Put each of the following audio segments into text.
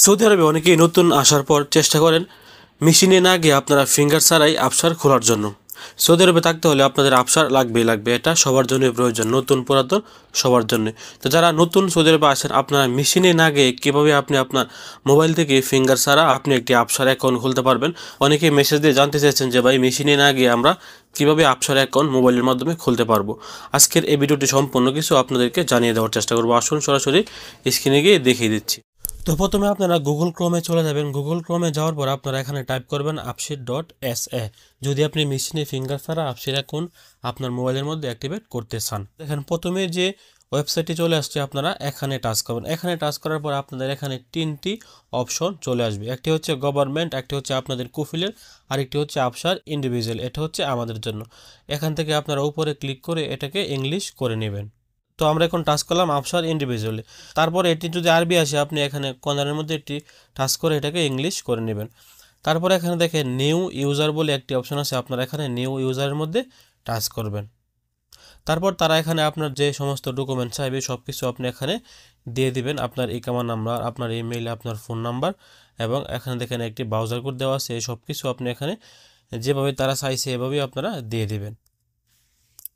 Saudi আরবে অনেকেই নতুন আসার পর চেষ্টা করেন মেশিনে না গিয়ে আপনারা ফিঙ্গার ছাড়াই আবসার খোলার জন্য। সৌদি আরবে থাকতে হলে আপনাদের আবসার লাগবে, এটা সবার জন্যই প্রয়োজন, নতুন পুরাতন সবার জন্য। তো যারা নতুন সৌদি আরবে আসেন, আপনারা মেশিনে না গিয়ে কীভাবে আপনি আপনার মোবাইল থেকে ফিঙ্গার ছাড়া আপনি একটি আবসার অ্যাকাউন্ট খুলতে পারবেন। অনেকেই মেসেজ দিয়ে জানতে চাইছেন যে ভাই, মেশিনে না গিয়ে আমরা কীভাবে আবসার অ্যাকাউন্ট মোবাইলের মাধ্যমে খুলতে পারবো। আজকের এই ভিডিওটি সম্পূর্ণ কিছু আপনাদেরকে জানিয়ে দেওয়ার চেষ্টা করবো। আসুন সরাসরি স্ক্রিনে গিয়ে দেখিয়ে দিচ্ছি। তো প্রথমে আপনারা গুগল ক্রোমে চলে যাবেন। গুগল ক্রোমে যাওয়ার পর আপনারা এখানে টাইপ করবেন আপসিট.sa যদি আপনি মেশিনে ফিঙ্গার ছাড়া আপসিট অ্যাকাউন্ট আপনার মোবাইলের মধ্যে অ্যাক্টিভেট করতে চান। দেখেন প্রথমে যে ওয়েবসাইটটি চলে আসছে, আপনারা এখানে টাচ করবেন। এখানে টাচ করার পর আপনাদের এখানে তিনটি অপশন চলে আসবে। একটি হচ্ছে গভর্নমেন্ট, একটি হচ্ছে আপনাদের কুফিলের, আরেকটি হচ্ছে আবসার ইন্ডিভিজুয়াল, এটা হচ্ছে আমাদের জন্য। এখান থেকে আপনারা উপরে ক্লিক করে এটাকে ইংলিশ করে নেবেন। তো আমরা এখন টাচ করলাম আবসার ইন্ডিভিজুয়ালি। তারপর এটি যদি আরবি আসে, আপনি এখানে কর্নারের মধ্যে একটি টাচ করে এটাকে ইংলিশ করে নেবেন। তারপর এখানে দেখেন নিউ ইউজার বলে একটি অপশন আছে, আপনারা এখানে নিউ ইউজারের মধ্যে টাচ করবেন। তারপর তারা এখানে আপনার যে সমস্ত ডকুমেন্ট চাইবে সব কিছু আপনি এখানে দিয়ে দিবেন। আপনার ইকামা নাম্বার, আপনার ইমেইল, আপনার ফোন নাম্বার, এবং এখানে দেখেন একটি ব্রাউজার কোড দেওয়া আছে। এই সব কিছু আপনি এখানে যেভাবে তারা চাইছে এভাবেই আপনারা দিয়ে দিবেন।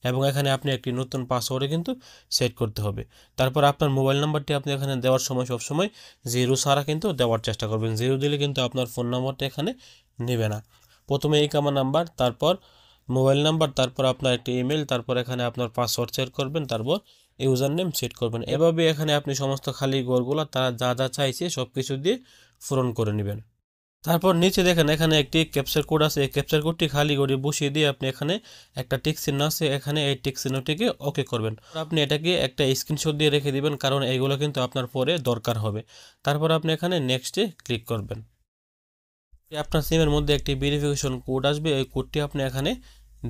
এবং এখানে আপনি একটি নতুন পাসওয়ার্ডে কিন্তু সেট করতে হবে। তারপর আপনার মোবাইল নাম্বারটি আপনি এখানে দেওয়ার সময় সবসময় 0 ছাড়া কিন্তু দেওয়ার চেষ্টা করবেন। 0 দিলে কিন্তু আপনার ফোন নাম্বারটা এখানে নেবে না। প্রথমে ইকামা নাম্বার, তারপর মোবাইল নাম্বার, তারপর আপনার একটি ইমেল, তারপর এখানে আপনার পাসওয়ার্ড সেট করবেন, তারপর ইউজার নেম সেট করবেন। এভাবে এখানে আপনি সমস্ত খালি ঘরগুলো তারা যা যা চাইছে সব কিছু দিয়ে পূরণ করে নেবেন। তারপর নিচে দেখেন এখানে একটি ক্যাপচার কোড আছে। এই ক্যাপচার কোডটি খালি করে বসিয়ে দিয়ে আপনি এখানে একটা টিক চিহ্ন আছে, এখানে এই টিক চিহ্নটিকে ওকে করবেন। আপনি এটাকে একটা স্ক্রিনশট দিয়ে রেখে দিবেন, কারণ এইগুলো কিন্তু আপনার পরে দরকার হবে। তারপর আপনি এখানে নেক্সটে ক্লিক করবেন। আপনার সিমের মধ্যে একটি ভেরিফিকেশন কোড আসবে, এই কোডটি আপনি এখানে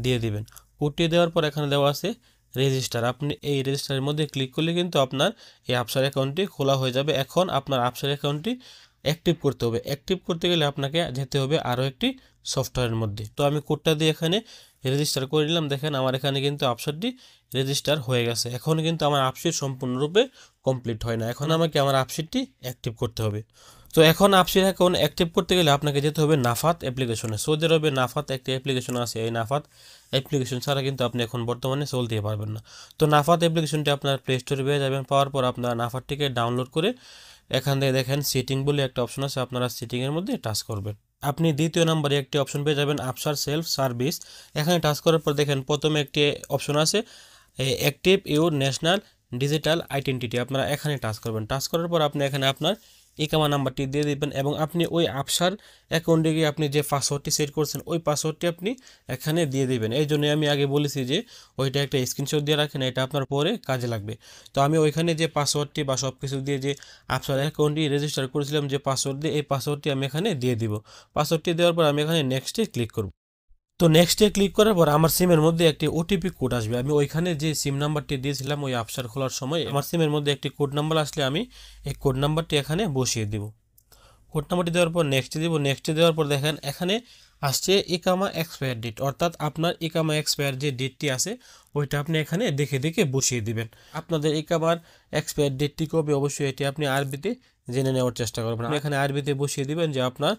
দিয়ে দিবেন। কোডটি দেওয়ার পর এখানে দেওয়া আছে রেজিস্টার। আপনি এই রেজিস্টারের মধ্যে ক্লিক করলে কিন্তু আপনার এই আবসার অ্যাকাউন্টটি খোলা হয়ে যাবে। এখন আপনার আবসার অ্যাকাউন্টটি অ্যাক্টিভ করতে হবে। অ্যাক্টিভ করতে গেলে আপনাকে যেতে হবে আরও একটি সফটওয়্যারের মধ্যে। তো আমি কোডটা দিয়ে এখানে রেজিস্টার করে নিলাম। দেখেন আমার এখানে কিন্তু আপসারটি রেজিস্টার হয়ে গেছে। এখন কিন্তু আমার আপসিট সম্পূর্ণরূপে কমপ্লিট হয় না। এখন আমাকে আমার আপসিটটি অ্যাক্টিভ করতে হবে। তো এখন আপসিট অ্যাকাউন্ট অ্যাক্টিভ করতে গেলে আপনাকে যেতে হবে নাফাত অ্যাপ্লিকেশনে। সৌদি আরবে নাফাত একটি অ্যাপ্লিকেশন আছে। এই নাফাত অ্যাপ্লিকেশন ছাড়া কিন্তু আপনি এখন বর্তমানে চলতে পারবেন না। তো নাফাত অ্যাপ্লিকেশনটি আপনার প্লে স্টোরে পেয়ে যাবেন। পাওয়ার পর আপনার নাফাতটিকে ডাউনলোড করে এখান থেকে দেখেন সেটিং বলে একটা অপশন আছে, আপনারা সেটিংয়ের মধ্যে টাচ করবেন। আপনি দ্বিতীয় নম্বরে একটি অপশন পেয়ে যাবেন আবসার সেলফ সার্ভিস। এখানে টাচ করার পর দেখেন প্রথমে একটি অপশন আছে active your national digital identity, আপনারা এখানে টাচ করবেন। টাচ করার পর আপনি এখানে আপনার ইকামা নাম্বারটি দিয়ে দিবেন, এবং আপনি ওই আবসার অ্যাকাউন্টে গিয়ে আপনি যে পাসওয়ার্ডটি সেট করছেন ওই পাসওয়ার্ডটি আপনি এখানে দিয়ে দিবেন। এই জন্যই আমি আগে বলেছি যে ওইটা একটা স্ক্রিনশট দিয়ে রাখেন, এটা আপনার পরে কাজে লাগবে। তো আমি ওইখানে যে পাসওয়ার্ডটি বা সব কিছু দিয়ে যে আবসার অ্যাকাউন্টটি রেজিস্টার করেছিলাম যে পাসওয়ার্ড দিয়ে, এই পাসওয়ার্ডটি আমি এখানে দিয়ে দিব। পাসওয়ার্ডটি দেওয়ার পর আমি এখানে নেক্সটে ক্লিক করব। তো নেক্সটে ক্লিক করার পর আমার সিমের মধ্যে একটি ওটিপি কোড আসবে। আমি ওইখানে যে সিম নাম্বারটি দিয়েছিলাম ওই আবসার খোলার সময় আমার সিমের মধ্যে একটি কোড নাম্বার আসলে আমি এই কোড নাম্বারটি এখানে বসিয়ে দিব। কোড নাম্বারটি দেওয়ার পর নেক্সটে দিব। নেক্সটে দেওয়ার পর দেখেন এখানে আসছে ইকামা এক্সপায়ার ডেট, অর্থাৎ আপনার ইকামা এক্সপায়ার যে ডেটটি আছে ওইটা আপনি এখানে দেখে দেখে বসিয়ে দিবেন। আপনাদের ইকামার এক্সপায়ার ডেটটি কবে অবশ্যই এটি আপনি আরবিতে জেনে নেওয়ার চেষ্টা করবেন। এখানে আরবিতে বসিয়ে দিবেন যে আপনার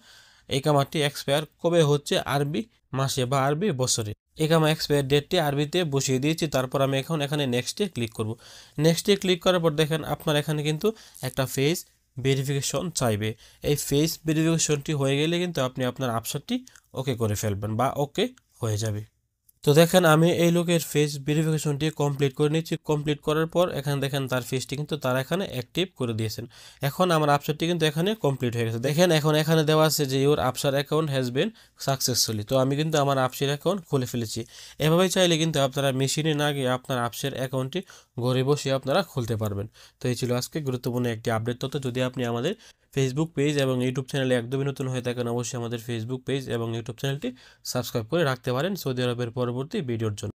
ইকামাটি এক্সপায়ার কবে হচ্ছে, আরবি মাসে বা আরবি বছরে। ইকামা এক্সপায়ার ডেটটি আরবিতে বসিয়ে দিয়েছি। তারপর আমি এখন এখানে নেক্সটে ক্লিক করব। নেক্সটে ক্লিক করার পর দেখেন আপনার এখানে কিন্তু একটা ফেস ভেরিফিকেশন চাইবে। এই ফেস ভেরিফিকেশনটি হয়ে গেলে কিন্তু আপনি আপনার আপসারটি ওকে করে ফেলবেন বা ওকে হয়ে যাবে। তো দেখেন আমি এই লোকের ফেস ভেরিফিকেশনটি কমপ্লিট করে নিচ্ছি। কমপ্লিট করার পর এখানে দেখেন তার ফেসটি কিন্তু তারা এখানে অ্যাক্টিভ করে দিয়েছেন। এখন আমার আপসারটি কিন্তু এখানে কমপ্লিট হয়ে গেছে। দেখেন এখন এখানে দেওয়া আছে যে your আপসার account has been successfully. তো আমি কিন্তু আমার আপসের অ্যাকাউন্ট খুলে ফেলেছি। এভাবেই চাইলে কিন্তু আপনারা মেশিনে না গিয়ে আপনার আপসের অ্যাকাউন্টটি ঘরে বসে আপনারা খুলতে পারবেন। তো এই ছিল আজকে গুরুত্বপূর্ণ একটি আপডেট তথ্য। যদি আপনি আমাদের ফেসবুক পেজ এবং ইউটিউব চ্যানেলে একদমই নতুন হয়ে থাকেন, অবশ্যই আমাদের ফেসবুক পেজ এবং ইউটিউব চ্যানেলটি সাবস্ক্রাইব করে রাখতে পারেন সৌদি আরবের পরবর্তী ভিডিওর জন্য।